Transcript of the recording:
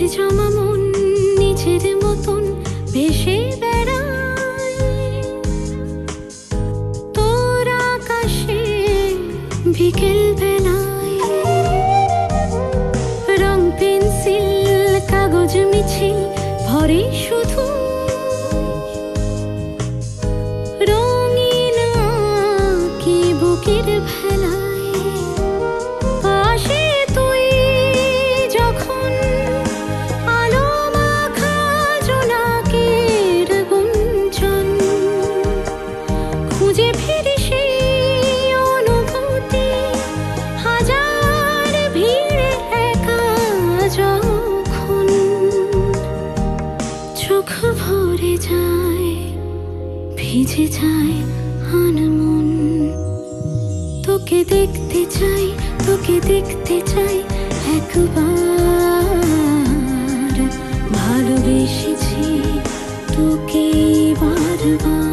মেঘে জমা মন নিজের মতন ভেসে বেড়ায় তোর আকাশে বিকেল বেলায়। রং পেন্সিল কাগজ মিছিল ভরে শুধু রঙিন কি বুকের ভেলায়। পাশে তুই যখন আলো মাখা জোনাকের গুঞ্জন, খুঁজে ফিরি সেই অনুভূতি হাজার ভিড়ে একা যখন। চোখ ভরে যায় ভিজে যায় আনমন, তোকে দেখতে চাই তোকে দেখতে চাই একবার। ভালোবেসেছি তোকে বারবার।